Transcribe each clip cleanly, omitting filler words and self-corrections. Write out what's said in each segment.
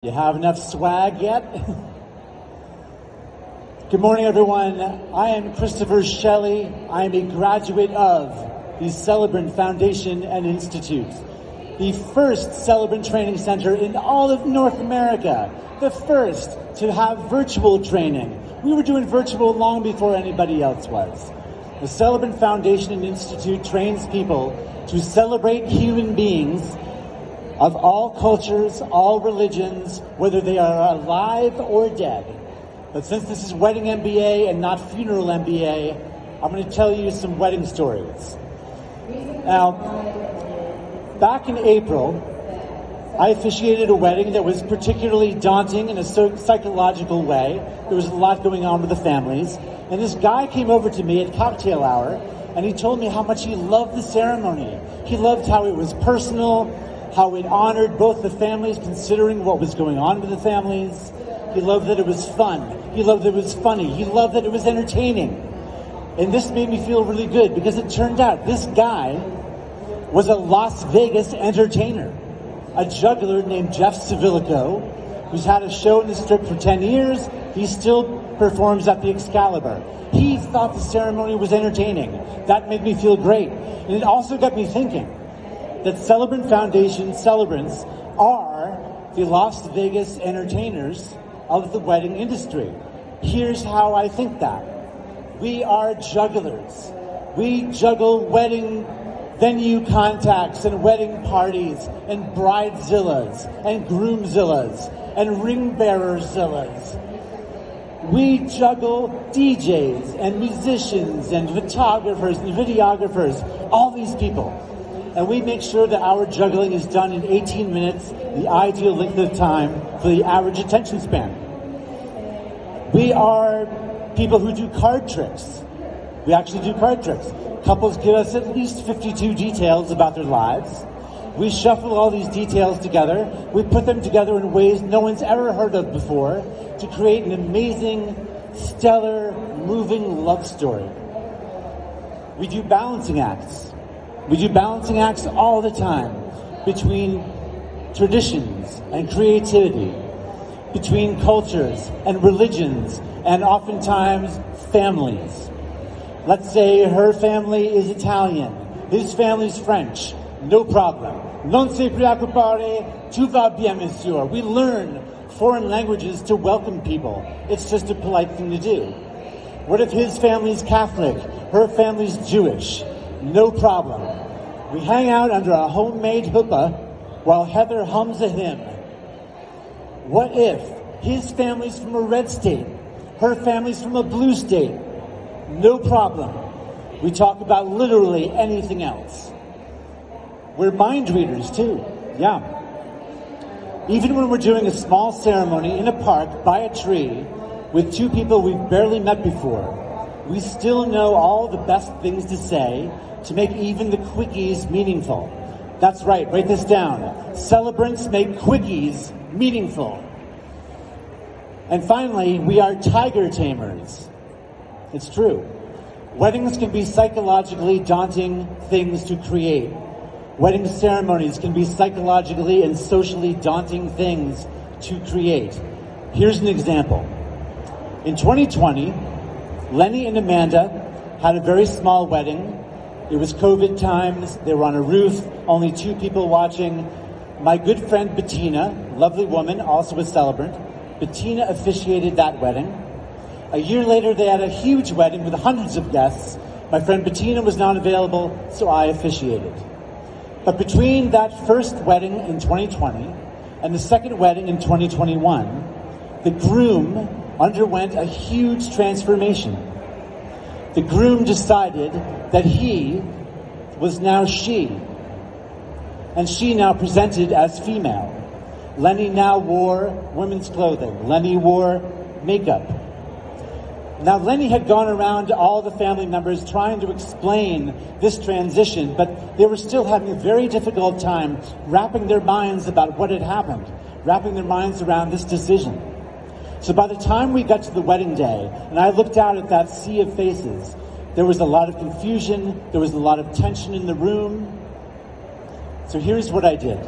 You have enough swag yet? Good morning, everyone. I am Christopher Shelley. I am a graduate of the Celebrant Foundation and Institute, the first Celebrant training center in all of North America, the first to have virtual training. We were doing virtual long before anybody else was. The Celebrant Foundation and Institute trains people to celebrate human beings of all cultures, all religions, whether they are alive or dead. But since this is Wedding MBA and not Funeral MBA, I'm going to tell you some wedding stories. Now, back in April, I officiated a wedding that was particularly daunting in a psychological way. There was a lot going on with the families. And this guy came over to me at cocktail hour, and he told me how much he loved the ceremony. He loved how it was personal, how it honored both the families, considering what was going on with the families. He loved that it was fun. He loved that it was funny. He loved that it was entertaining. And this made me feel really good because it turned out this guy was a Las Vegas entertainer, a juggler named Jeff Civilico, who's had a show in the Strip for 10 years. He still performs at the Excalibur. He thought the ceremony was entertaining. That made me feel great. And it also got me thinking that Celebrant Foundation celebrants are the Las Vegas entertainers of the wedding industry. Here's how I think that. We are jugglers. We juggle wedding venue contacts and wedding parties and bridezillas and groomzillas and ring bearerzillas. We juggle DJs and musicians and photographers and videographers, all these people. And we make sure that our juggling is done in 18 minutes, the ideal length of time for the average attention span. We are people who do card tricks. We actually do card tricks. Couples give us at least 52 details about their lives. We shuffle all these details together. We put them together in ways no one's ever heard of before to create an amazing, stellar, moving love story. We do balancing acts. We do balancing acts all the time between traditions and creativity, between cultures and religions, and oftentimes families. Let's say her family is Italian, his family's French. No problem. Non se preoccupare, tout va bien, monsieur. We learn foreign languages to welcome people. It's just a polite thing to do. What if his family's Catholic, her family's Jewish? No problem. We hang out under a homemade huppah while Heather hums a hymn. What if his family's from a red state, her family's from a blue state? No problem. We talk about literally anything else. We're mind readers too, yeah. Even when we're doing a small ceremony in a park by a tree with two people we've barely met before, we still know all the best things to say to make even the quickies meaningful. That's right, write this down. Celebrants make quickies meaningful. And finally, we are tiger tamers. It's true. Weddings can be psychologically daunting things to create. Wedding ceremonies can be psychologically and socially daunting things to create. Here's an example. In 2020, Lenny and Amanda had a very small wedding. It was COVID times. They were on a roof, only two people watching. My good friend Bettina, lovely woman, also a celebrant, Bettina officiated that wedding. A year later, they had a huge wedding with hundreds of guests. My friend Bettina was not available, so I officiated. But between that first wedding in 2020 and the second wedding in 2021, the groom underwent a huge transformation. The groom decided that he was now she, and she now presented as female. Lenny now wore women's clothing. Lenny wore makeup. Now, Lenny had gone around to all the family members trying to explain this transition, but they were still having a very difficult time wrapping their minds about what had happened, wrapping their minds around this decision. So by the time we got to the wedding day, and I looked out at that sea of faces, there was a lot of confusion, there was a lot of tension in the room. So here's what I did.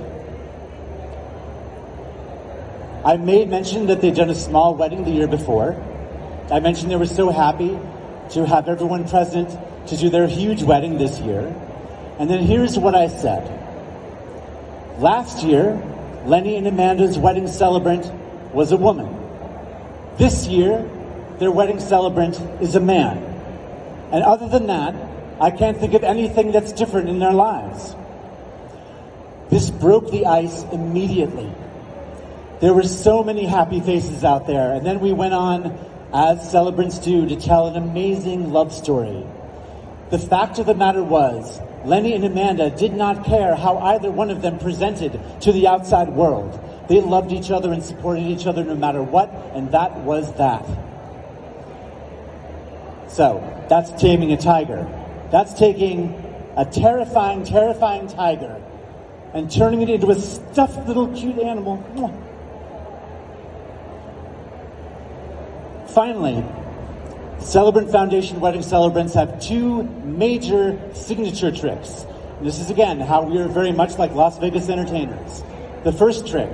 I made mention that they'd done a small wedding the year before. I mentioned they were so happy to have everyone present to do their huge wedding this year. And then here's what I said. Last year, Lenny and Amanda's wedding celebrant was a woman. This year, their wedding celebrant is a man. And other than that, I can't think of anything that's different in their lives. This broke the ice immediately. There were so many happy faces out there, and then we went on, as celebrants do, to tell an amazing love story. The fact of the matter was, Lenny and Amanda did not care how either one of them presented to the outside world. They loved each other and supported each other no matter what, and that was that. So, that's taming a tiger. That's taking a terrifying, terrifying tiger and turning it into a stuffed little cute animal. Finally, Celebrant Foundation wedding celebrants have two major signature tricks. And this is, again, how we are very much like Las Vegas entertainers. The first trick,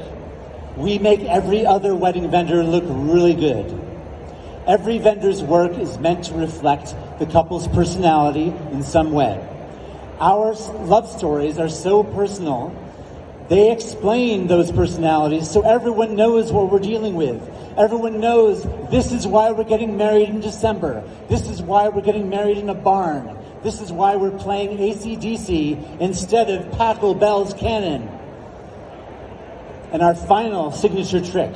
we make every other wedding vendor look really good. Every vendor's work is meant to reflect the couple's personality in some way. Our love stories are so personal, they explain those personalities so everyone knows what we're dealing with. Everyone knows this is why we're getting married in December. This is why we're getting married in a barn. This is why we're playing AC/DC instead of Pachelbel's Bell's Cannon. And our final signature trick.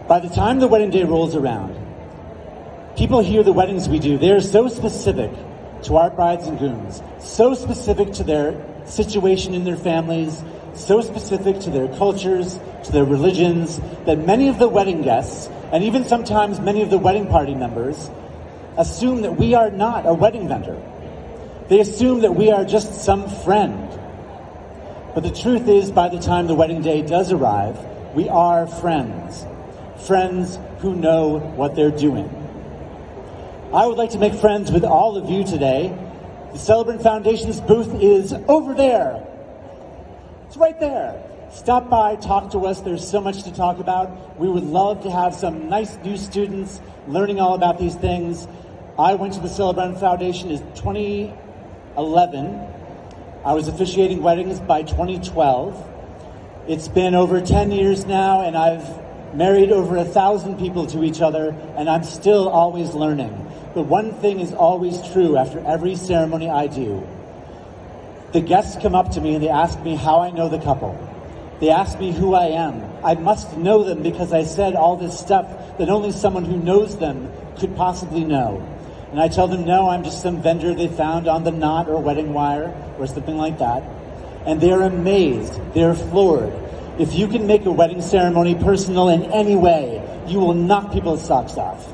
By the time the wedding day rolls around, people hear the weddings we do. They're so specific to our brides and grooms, so specific to their situation in their families, so specific to their cultures, to their religions, that many of the wedding guests, and even sometimes many of the wedding party members, assume that we are not a wedding vendor. They assume that we are just some friend. But the truth is, by the time the wedding day does arrive, we are friends. Friends who know what they're doing. I would like to make friends with all of you today. The Celebrant Foundation's booth is over there. It's right there. Stop by, talk to us. There's so much to talk about. We would love to have some nice new students learning all about these things. I went to the Celebrant Foundation in 2011. I was officiating weddings by 2012. It's been over 10 years now, and I've married over 1,000 people to each other, and I'm still always learning. But one thing is always true after every ceremony I do. The guests come up to me and they ask me how I know the couple. They ask me who I am. I must know them because I said all this stuff that only someone who knows them could possibly know. And I tell them, no, I'm just some vendor they found on the Knot or Wedding Wire or something like that. And they're amazed. They're floored. If you can make a wedding ceremony personal in any way, you will knock people's socks off.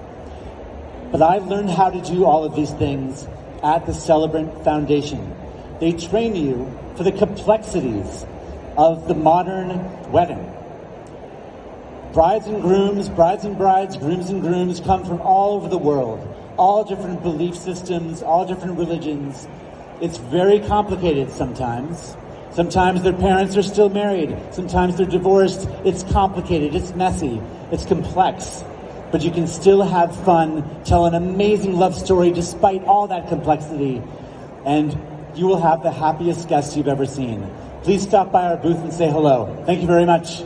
But I've learned how to do all of these things at the Celebrant Foundation. They train you for the complexities of the modern wedding. Brides and grooms, brides and brides, grooms and grooms come from all over the world, all different belief systems, all different religions. It's very complicated sometimes. Sometimes their parents are still married. Sometimes they're divorced. It's complicated. It's messy. It's complex. But you can still have fun, tell an amazing love story despite all that complexity, and you will have the happiest guests you've ever seen. Please stop by our booth and say hello. Thank you very much.